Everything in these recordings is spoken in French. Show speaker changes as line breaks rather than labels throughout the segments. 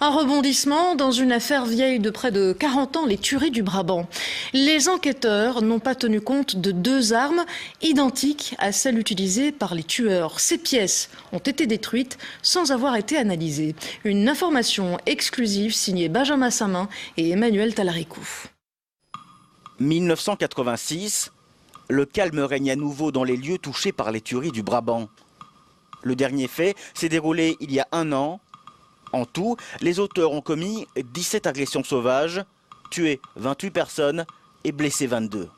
Un rebondissement dans une affaire vieille de près de 40 ans, les tueries du Brabant. Les enquêteurs n'ont pas tenu compte de deux armes identiques à celles utilisées par les tueurs. Ces pièces ont été détruites sans avoir été analysées. Une information exclusive signée Benjamin Samin et Emmanuel Talaricou.
1986, le calme règne à nouveau dans les lieux touchés par les tueries du Brabant. Le dernier fait s'est déroulé il y a un an. En tout, les auteurs ont commis 17 agressions sauvages, tué 28 personnes et blessé 22.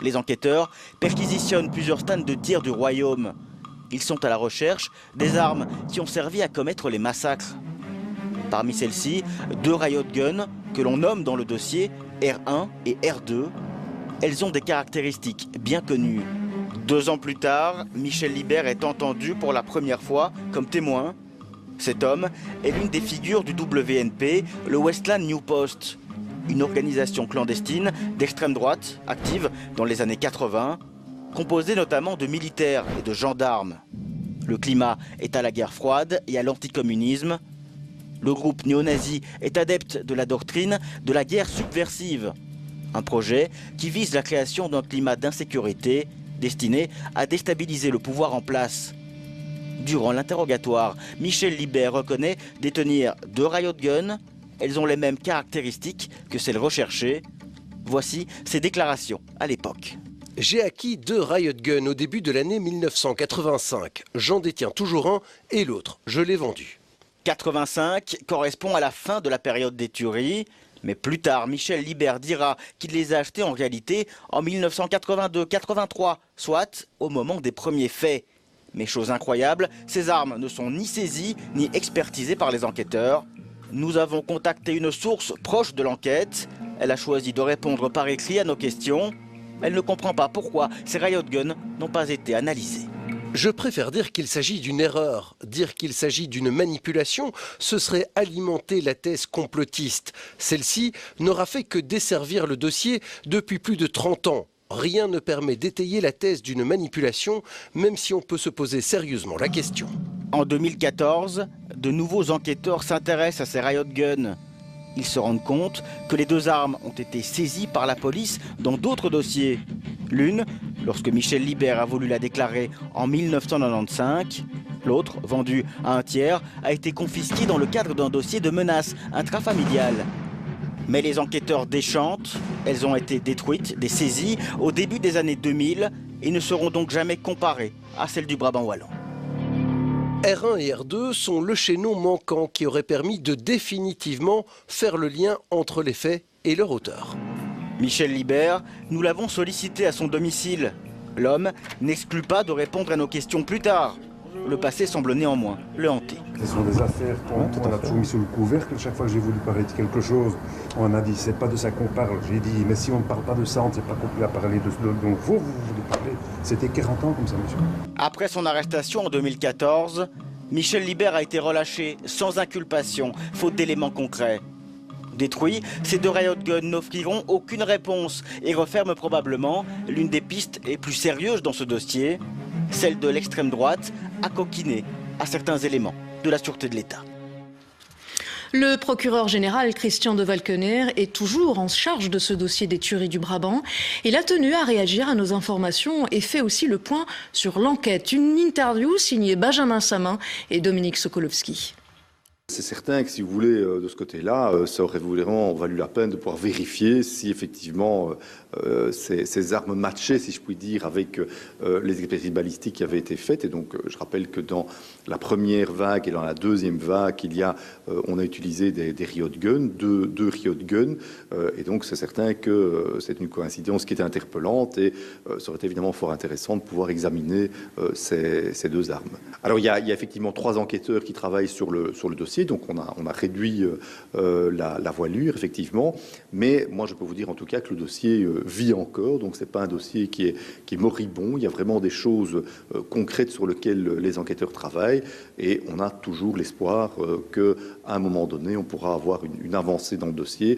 Les enquêteurs perquisitionnent plusieurs stands de tir du royaume. Ils sont à la recherche des armes qui ont servi à commettre les massacres. Parmi celles-ci, 2 riot guns que l'on nomme dans le dossier R1 et R2. Elles ont des caractéristiques bien connues. 2 ans plus tard, Michel Libert est entendu pour la première fois comme témoin. Cet homme est l'une des figures du WNP, le Westland New Post, une organisation clandestine d'extrême droite active dans les années 80, composée notamment de militaires et de gendarmes. Le climat est à la guerre froide et à l'anticommunisme. Le groupe néo-nazi est adepte de la doctrine de la guerre subversive, un projet qui vise la création d'un climat d'insécurité destiné à déstabiliser le pouvoir en place. Durant l'interrogatoire, Michel Libert reconnaît détenir 2 riot guns. Elles ont les mêmes caractéristiques que celles recherchées. Voici ses déclarations à l'époque.
J'ai acquis 2 riot guns au début de l'année 1985. J'en détiens toujours un et l'autre, je l'ai vendu.
85 correspond à la fin de la période des tueries. Mais plus tard, Michel Libert dira qu'il les a achetés en réalité en 1982-83, soit au moment des premiers faits. Mais chose incroyable, ces armes ne sont ni saisies ni expertisées par les enquêteurs. Nous avons contacté une source proche de l'enquête. Elle a choisi de répondre par écrit à nos questions. Elle ne comprend pas pourquoi ces riot guns n'ont pas été analysés.
Je préfère dire qu'il s'agit d'une erreur. Dire qu'il s'agit d'une manipulation, ce serait alimenter la thèse complotiste. Celle-ci n'aura fait que desservir le dossier depuis plus de 30 ans. Rien ne permet d'étayer la thèse d'une manipulation, même si on peut se poser sérieusement la question.
En 2014, de nouveaux enquêteurs s'intéressent à ces riot guns. Ils se rendent compte que les 2 armes ont été saisies par la police dans d'autres dossiers. L'une, lorsque Michel Libert a voulu la déclarer en 1995. L'autre, vendue à un tiers, a été confisquée dans le cadre d'un dossier de menaces intrafamiliales. Mais les enquêteurs déchantent, elles ont été détruites, des saisies, au début des années 2000 et ne seront donc jamais comparées à celles du Brabant wallon.
R1 et R2 sont le chaînon manquant qui aurait permis de définitivement faire le lien entre les faits et leur auteur.
Michel Libert, nous l'avons sollicité à son domicile. L'homme n'exclut pas de répondre à nos questions plus tard. Le passé semble néanmoins le hanter.
Ce sont des affaires qu'on a toujours mis sous le couvercle. Chaque fois que j'ai voulu parler de quelque chose, on a dit c'est pas de ça qu'on parle. J'ai dit mais si on ne parle pas de ça, on ne sait pas qu'on peut parler de ce dont vous voulez parler. C'était 40 ans comme ça, monsieur.
Après son arrestation en 2014, Michel Libert a été relâché sans inculpation, faute d'éléments concrets. Détruits, ces 2 riot guns n'offriront aucune réponse et referment probablement l'une des pistes les plus sérieuses dans ce dossier, celle de l'extrême droite, accoquinée à certains éléments de la sûreté de l'État.
Le procureur général Christian de Valkener est toujours en charge de ce dossier des tueries du Brabant. Il a tenu à réagir à nos informations et fait aussi le point sur l'enquête. Une interview signée Benjamin Samin et Dominique Sokolovski.
C'est certain que si vous voulez, de ce côté-là, ça aurait vraiment valu la peine de pouvoir vérifier si effectivement ces armes matchaient, si je puis dire, avec les expertises balistiques qui avaient été faites. Et donc, je rappelle que dans la première vague et dans la deuxième vague, on a utilisé des riot guns, deux riot guns. Et donc, c'est certain que c'est une coïncidence qui était interpellante et ça aurait été évidemment fort intéressant de pouvoir examiner ces 2 armes. Alors, il y a effectivement 3 enquêteurs qui travaillent sur le dossier. Donc on a réduit la voilure, effectivement. Mais moi, je peux vous dire en tout cas que le dossier vit encore. Donc ce n'est pas un dossier qui est moribond. Il y a vraiment des choses concrètes sur lesquelles les enquêteurs travaillent. Et on a toujours l'espoir qu'à un moment donné, on pourra avoir une avancée dans le dossier.